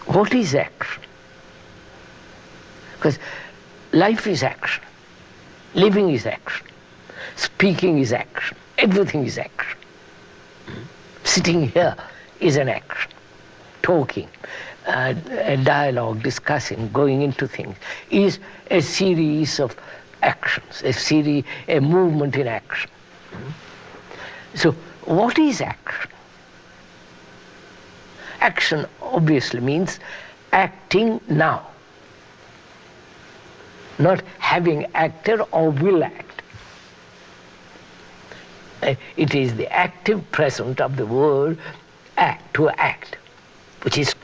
what is action? Because life is action, living is action, speaking is action, everything is action. Sitting here is an action. Talking, a dialogue, discussing, going into things is a series of actions, a movement in action. So what is action? Action obviously means acting now, not having acted or will act. It is the active present of the word act, to act, which is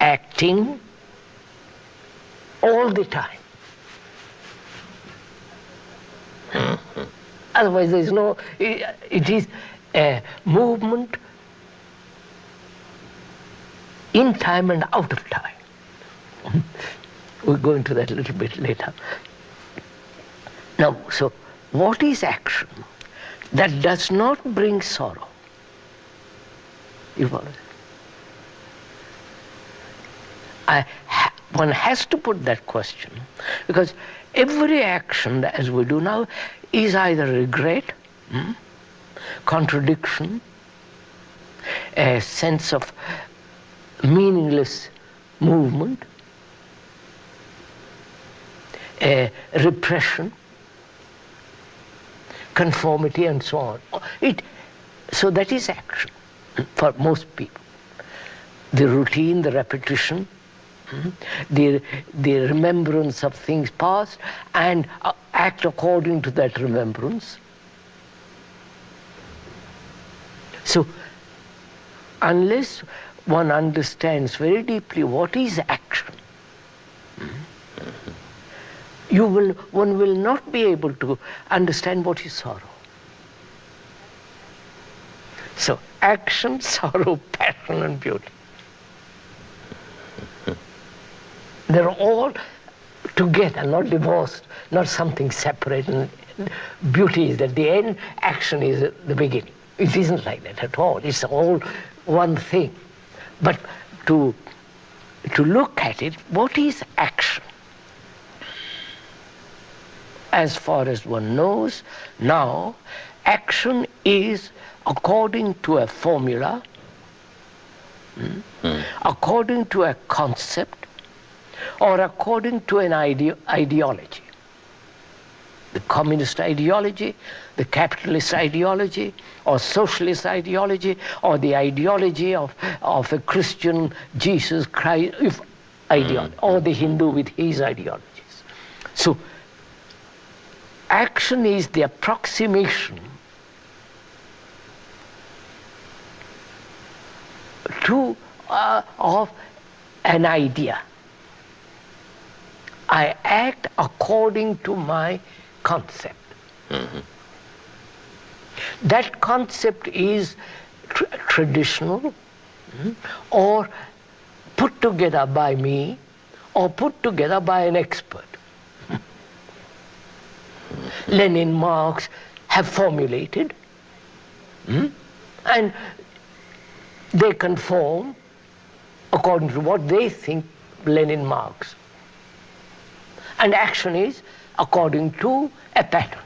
acting all the time. Otherwise there is no, it is a movement in time and out of time. We'll go into that a little bit later. Now, so what is action that does not bring sorrow? You follow? One has to put that question, because every action, as we do now, is either regret, contradiction, a sense of meaningless movement, a repression, conformity, and so on. So that is action for most people. The routine, the repetition, the remembrance of things past, and act according to that remembrance. So unless one understands very deeply what is action, one will not be able to understand what is sorrow. So action, sorrow, passion, and beauty, they're all together, not divorced, not something separate. And beauty is at the end, action is at the beginning. It isn't like that at all. It's all one thing. But to look at it, what is action? As far as one knows now, action is according to a formula, according to a concept, or according to an ideology. The communist ideology, the capitalist ideology, or socialist ideology, or the ideology of a Christian Jesus Christ ideology, or the Hindu with his ideologies. So action is the approximation of an idea. I act according to my concept. That concept is traditional, or put together by me, or put together by an expert. Lenin, Marx have formulated, and they conform according to what they think, Lenin, Marx. And action is according to a pattern.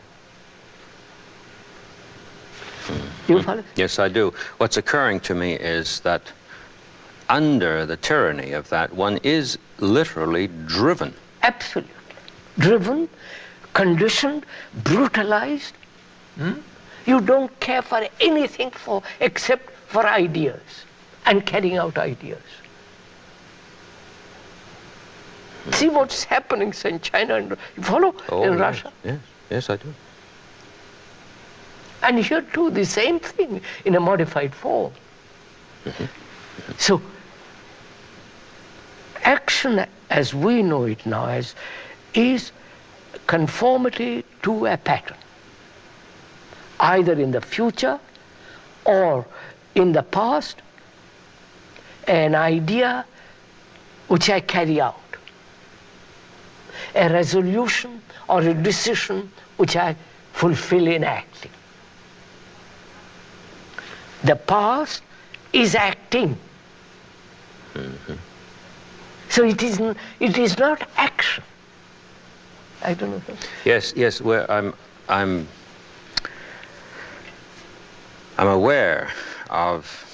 You follow? Yes, I do. What's occurring to me is that under the tyranny of that, one is literally driven. Absolutely. Driven, conditioned, brutalized. You don't care for anything except for ideas and carrying out ideas. See what's happening in China and you follow in Russia? Yes, I do. And here too, the same thing in a modified form. So action as we know it now is conformity to a pattern, either in the future or in the past, an idea which I carry out, a resolution or a decision which I fulfill in acting. The past is acting. So it is not action. I don't know. Yes. Well, I'm aware of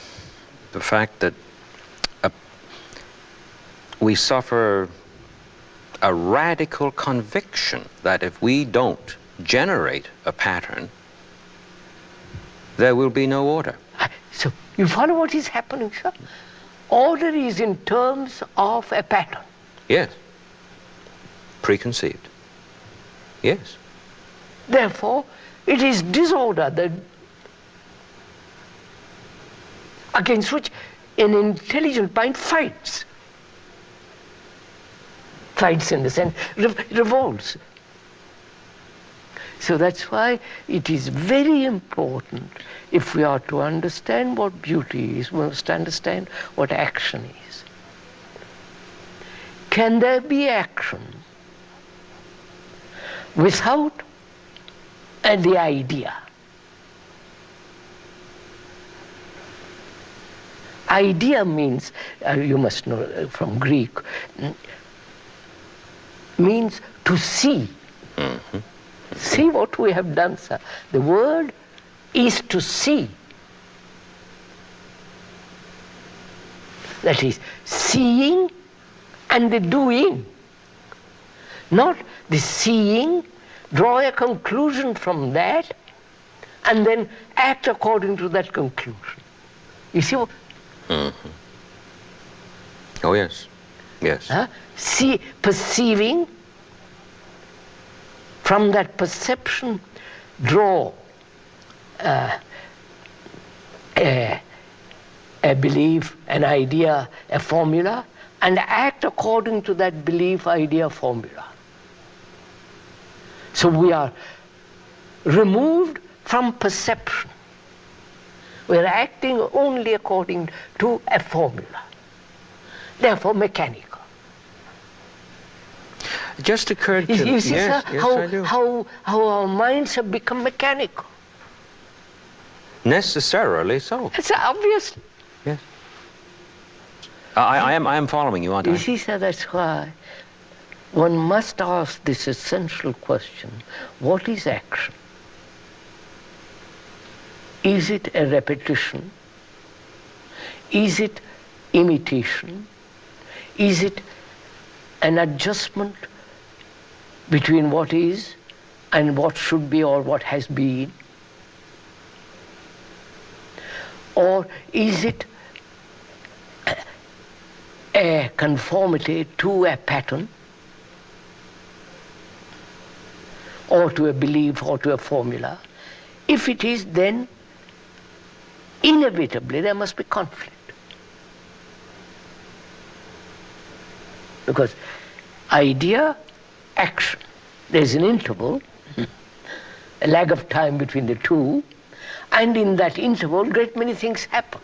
the fact that we suffer a radical conviction that if we don't generate a pattern, there will be no order. So you follow what is happening, sir? Order is in terms of a pattern. Yes. Preconceived. Yes. Therefore, it is disorder that against which an intelligent mind fights. Fights in the sense, revolts. So that's why it is very important, if we are to understand what beauty is, we must understand what action is. Can there be action without the idea? Idea means, you must know from Greek, means to see. Mm-hmm. See what we have done, sir. The word is to see. That is, seeing and the doing. Not the seeing, draw a conclusion from that, and then act according to that conclusion. You see what? Mm-hmm. Oh, yes. Yes. See, perceiving, from that perception, draw a belief, an idea, a formula, and act according to that belief, idea, formula. So we are removed from perception. We are acting only according to a formula, therefore mechanical. It just occurred to me. You see, Yes, sir, yes, I do. how our minds have become mechanical. Necessarily so. It's obvious. Yes. I am following you, aren't I? You see, sir, that's why one must ask this essential question: what is action? Is it a repetition? Is it imitation? Is it an adjustment between what is and what should be or what has been? Or is it a conformity to a pattern, or to a belief, or to a formula? If it is, then inevitably there must be conflict. Because idea, action, there's an interval, a lag of time between the two, and in that interval a great many things happen.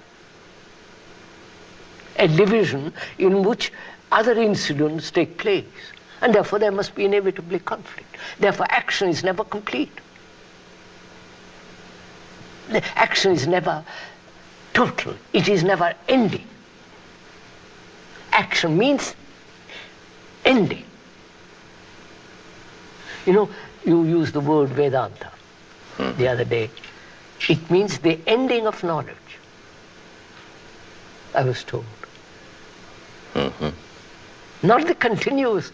A division in which other incidents take place, and therefore there must be inevitably conflict. Therefore action is never complete. The action is never total, it is never ending. Action means ending. You know, you used the word Vedanta the other day. It means the ending of knowledge, I was told. Mm-hmm. Not the continuous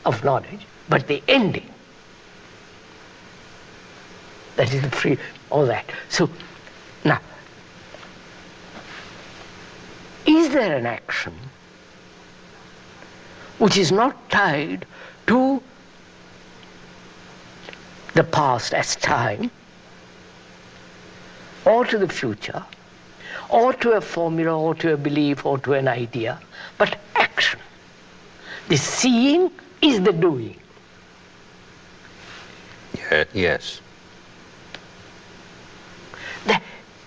of knowledge, but the ending. That is the free, all that. So, now, is there an action which is not tied to the past as time, or to the future, or to a formula, or to a belief, or to an idea, but action? The seeing is the doing. Yes.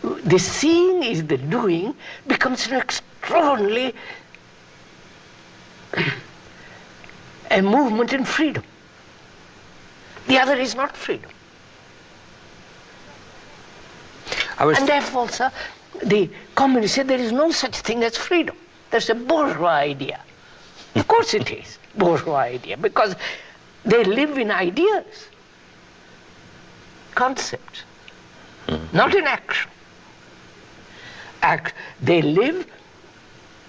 The seeing is the doing becomes an extraordinarily a movement in freedom. The other is not freedom. And therefore, sir, the communists say there is no such thing as freedom. That's a bourgeois idea. Of course it is bourgeois idea, because they live in ideas, concepts, not in action. They live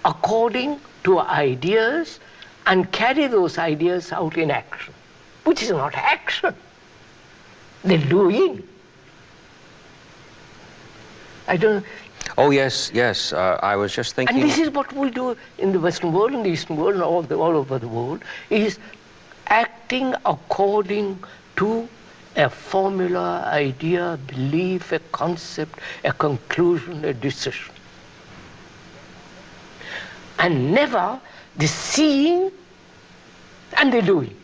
according to ideas and carry those ideas out in action, which is not action. They're doing. I don't. Oh yes, yes. I was just thinking. And this is what we do in the Western world, in the Eastern world, and all over the world, is acting according to a formula, idea, belief, a concept, a conclusion, a decision. And never the seeing and the doing.